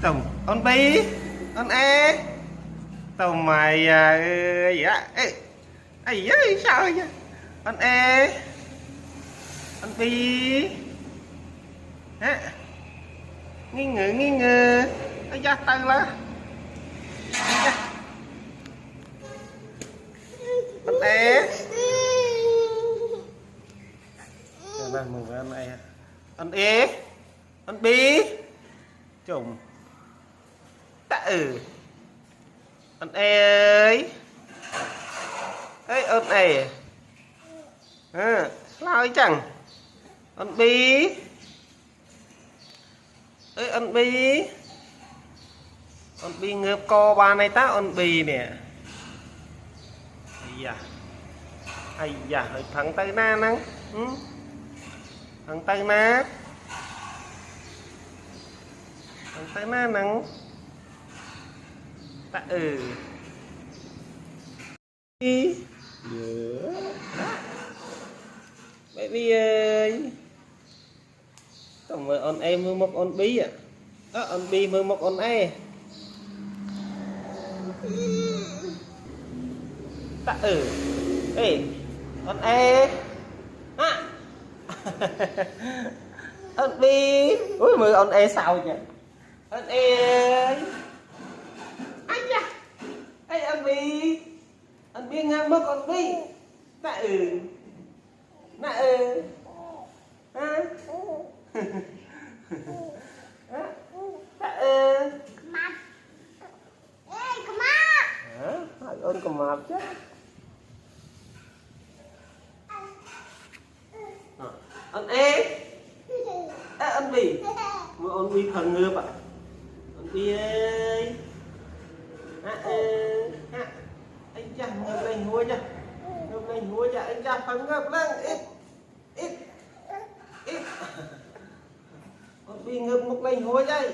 tầm con bi con e tầm mày gì á ê ấy ấy sao vậy con e con bi hả nghi ngờ ấy da tăng lá con e là mừng con e con e con bi chồng tạ con e ơi ấy ơn e lao chẳng con bi ấy con bi ngợp co ba này ta con bi nè ai da thằng tay na nắng thằng tay na nắng ta baby ơi tổng với on em mưa một on bí à on bi mưa một on e ta ê on e á on bi ui mưa on e sao vậy on e ai da ê on bi ngang mất on bi ta nè hả Mặt. Ê, cầm mập. hả ơn cầm mập chứ anh ê anh bì mà anh bì thần ngược à anh bì ơi anh cha ngược lên húa chứ anh cha phần ngược lên ít anh bì ngược một lên húa chứ